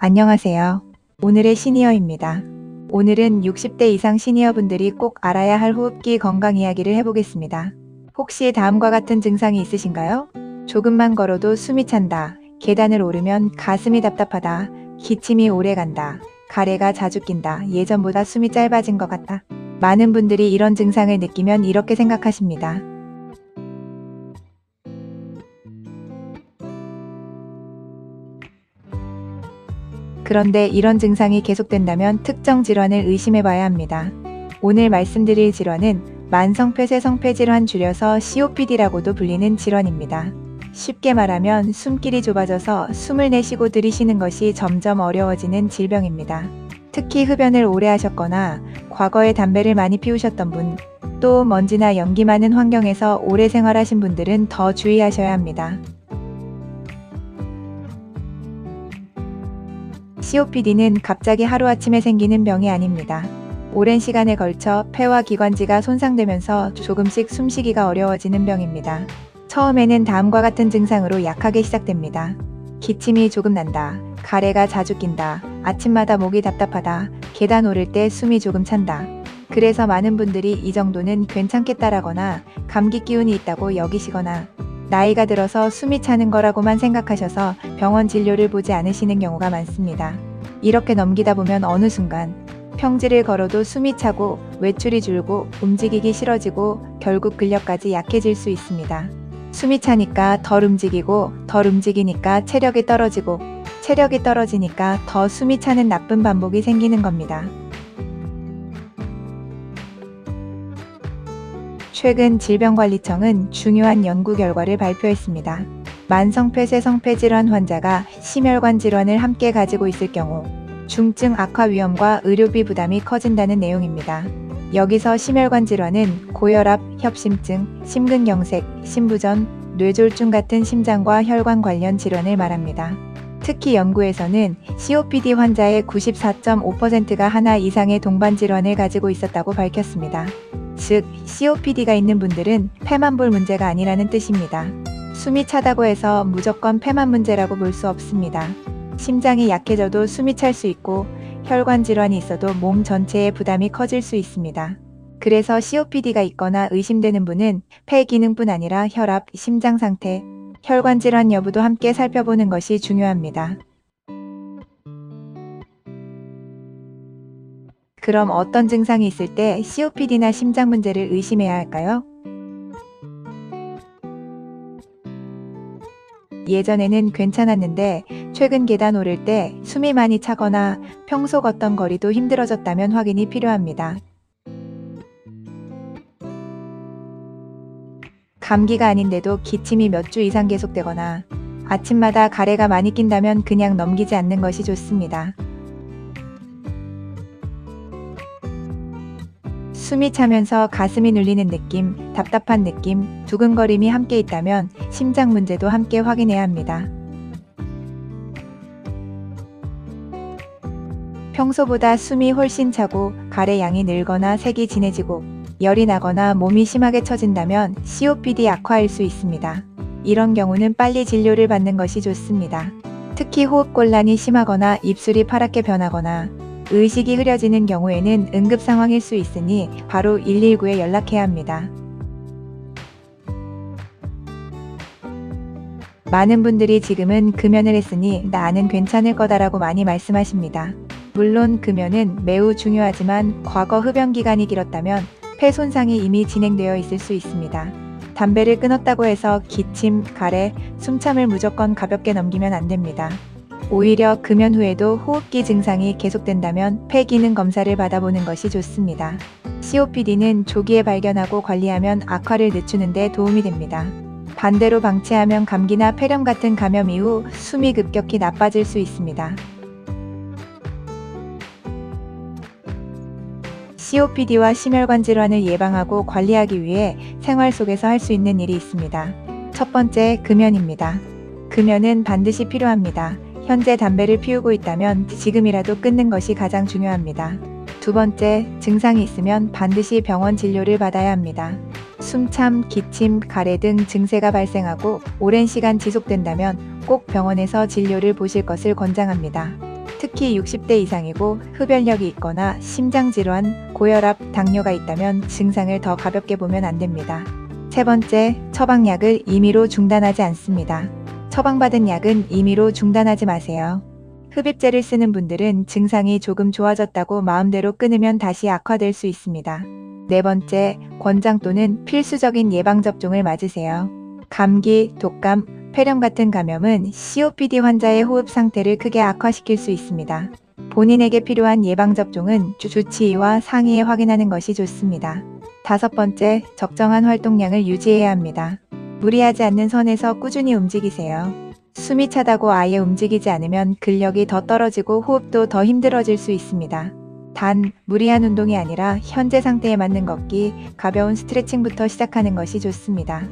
안녕하세요. 오늘의 시니어입니다. 오늘은 60대 이상 시니어분들이 꼭 알아야 할 호흡기 건강 이야기를 해보겠습니다. 혹시 다음과 같은 증상이 있으신가요? 조금만 걸어도 숨이 찬다. 계단을 오르면 가슴이 답답하다. 기침이 오래 간다. 가래가 자주 낀다. 예전보다 숨이 짧아진 것 같다. 많은 분들이 이런 증상을 느끼면 이렇게 생각하십니다. 그런데 이런 증상이 계속된다면 특정 질환을 의심해 봐야 합니다. 오늘 말씀드릴 질환은 만성폐쇄성폐질환 줄여서 COPD라고도 불리는 질환입니다. 쉽게 말하면 숨길이 좁아져서 숨을 내쉬고 들이쉬는 것이 점점 어려워지는 질병입니다. 특히 흡연을 오래 하셨거나 과거에 담배를 많이 피우셨던 분, 또 먼지나 연기 많은 환경에서 오래 생활하신 분들은 더 주의하셔야 합니다. COPD는 갑자기 하루아침에 생기는 병이 아닙니다. 오랜 시간에 걸쳐 폐와 기관지가 손상되면서 조금씩 숨쉬기가 어려워지는 병입니다. 처음에는 다음과 같은 증상으로 약하게 시작됩니다. 기침이 조금 난다. 가래가 자주 낀다. 아침마다 목이 답답하다. 계단 오를 때 숨이 조금 찬다. 그래서 많은 분들이 이 정도는 괜찮겠다라거나 감기 기운이 있다고 여기시거나 나이가 들어서 숨이 차는 거라고만 생각하셔서 병원 진료를 보지 않으시는 경우가 많습니다. 이렇게 넘기다 보면 어느 순간 평지를 걸어도 숨이 차고 외출이 줄고 움직이기 싫어지고 결국 근력까지 약해질 수 있습니다. 숨이 차니까 덜 움직이니까 체력이 떨어지고 체력이 떨어지니까 더 숨이 차는 나쁜 반복이 생기는 겁니다. 최근 질병관리청은 중요한 연구 결과를 발표했습니다. 만성폐쇄성폐질환 환자가 심혈관 질환을 함께 가지고 있을 경우 중증 악화 위험과 의료비 부담이 커진다는 내용입니다. 여기서 심혈관 질환은 고혈압, 협심증, 심근경색, 심부전, 뇌졸중 같은 심장과 혈관 관련 질환을 말합니다. 특히 연구에서는 COPD 환자의 94.5%가 하나 이상의 동반 질환을 가지고 있었다고 밝혔습니다. 즉, COPD가 있는 분들은 폐만 볼 문제가 아니라는 뜻입니다. 숨이 차다고 해서 무조건 폐만 문제라고 볼 수 없습니다. 심장이 약해져도 숨이 찰 수 있고 혈관 질환이 있어도 몸 전체의 부담이 커질 수 있습니다. 그래서 COPD가 있거나 의심되는 분은 폐 기능뿐 아니라 혈압, 심장 상태, 혈관 질환 여부도 함께 살펴보는 것이 중요합니다. 그럼 어떤 증상이 있을 때 COPD나 심장 문제를 의심해야 할까요? 예전에는 괜찮았는데 최근 계단 오를 때 숨이 많이 차거나 평소 걷던 거리도 힘들어졌다면 확인이 필요합니다. 감기가 아닌데도 기침이 몇 주 이상 계속되거나 아침마다 가래가 많이 낀다면 그냥 넘기지 않는 것이 좋습니다. 숨이 차면서 가슴이 눌리는 느낌, 답답한 느낌, 두근거림이 함께 있다면 심장 문제도 함께 확인해야 합니다. 평소보다 숨이 훨씬 차고 가래 양이 늘거나 색이 진해지고 열이 나거나 몸이 심하게 처진다면 COPD 악화일 수 있습니다. 이런 경우는 빨리 진료를 받는 것이 좋습니다. 특히 호흡곤란이 심하거나 입술이 파랗게 변하거나 의식이 흐려지는 경우에는 응급 상황일 수 있으니 바로 119에 연락해야 합니다. 많은 분들이 지금은 금연을 했으니 나는 괜찮을 거다라고 많이 말씀하십니다. 물론 금연은 매우 중요하지만 과거 흡연 기간이 길었다면 폐 손상이 이미 진행되어 있을 수 있습니다. 담배를 끊었다고 해서 기침, 가래, 숨참을 무조건 가볍게 넘기면 안 됩니다. 오히려 금연 후에도 호흡기 증상이 계속된다면 폐 기능 검사를 받아보는 것이 좋습니다. COPD는 조기에 발견하고 관리하면 악화를 늦추는 데 도움이 됩니다. 반대로 방치하면 감기나 폐렴 같은 감염 이후 숨이 급격히 나빠질 수 있습니다. COPD와 심혈관 질환을 예방하고 관리하기 위해 생활 속에서 할 수 있는 일이 있습니다. 첫 번째, 금연입니다. 금연은 반드시 필요합니다. 현재 담배를 피우고 있다면 지금이라도 끊는 것이 가장 중요합니다. 두 번째, 증상이 있으면 반드시 병원 진료를 받아야 합니다. 숨참, 기침, 가래 등 증세가 발생하고 오랜 시간 지속된다면 꼭 병원에서 진료를 보실 것을 권장합니다. 특히 60대 이상이고 흡연력이 있거나 심장질환, 고혈압, 당뇨가 있다면 증상을 더 가볍게 보면 안 됩니다. 세 번째, 처방약을 임의로 중단하지 않습니다. 처방받은 약은 임의로 중단하지 마세요. 흡입제를 쓰는 분들은 증상이 조금 좋아졌다고 마음대로 끊으면 다시 악화될 수 있습니다. 네 번째, 권장 또는 필수적인 예방접종을 맞으세요. 감기, 독감, 폐렴 같은 감염은 COPD 환자의 호흡 상태를 크게 악화시킬 수 있습니다. 본인에게 필요한 예방접종은 주치의와 상의해 확인하는 것이 좋습니다. 다섯 번째, 적정한 활동량을 유지해야 합니다. 무리하지 않는 선에서 꾸준히 움직이세요. 숨이 차다고 아예 움직이지 않으면 근력이 더 떨어지고 호흡도 더 힘들어질 수 있습니다. 단, 무리한 운동이 아니라 현재 상태에 맞는 걷기, 가벼운 스트레칭부터 시작하는 것이 좋습니다.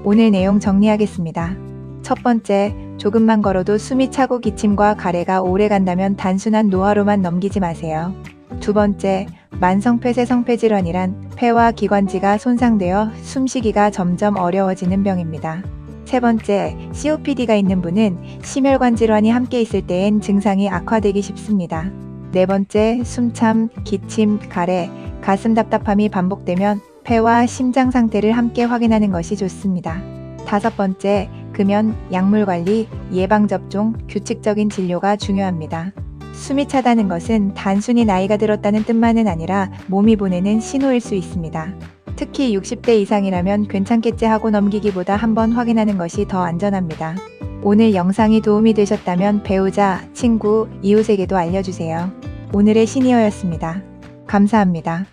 오늘 내용 정리하겠습니다. 첫 번째, 조금만 걸어도 숨이 차고 기침과 가래가 오래 간다면 단순한 노화로만 넘기지 마세요. 두 번째, 만성 폐쇄성폐 질환이란 폐와 기관지가 손상되어 숨쉬기가 점점 어려워지는 병입니다. 세 번째, COPD가 있는 분은 심혈관 질환이 함께 있을 때엔 증상이 악화되기 쉽습니다. 네 번째, 숨참, 기침, 가래, 가슴 답답함이 반복되면 폐와 심장 상태를 함께 확인하는 것이 좋습니다. 다섯 번째, 금연, 약물 관리, 예방접종, 규칙적인 진료가 중요합니다. 숨이 차다는 것은 단순히 나이가 들었다는 뜻만은 아니라 몸이 보내는 신호일 수 있습니다. 특히 60대 이상이라면 괜찮겠지 하고 넘기기보다 한번 확인하는 것이 더 안전합니다. 오늘 영상이 도움이 되셨다면 배우자, 친구, 이웃에게도 알려주세요. 오늘의 시니어였습니다. 감사합니다.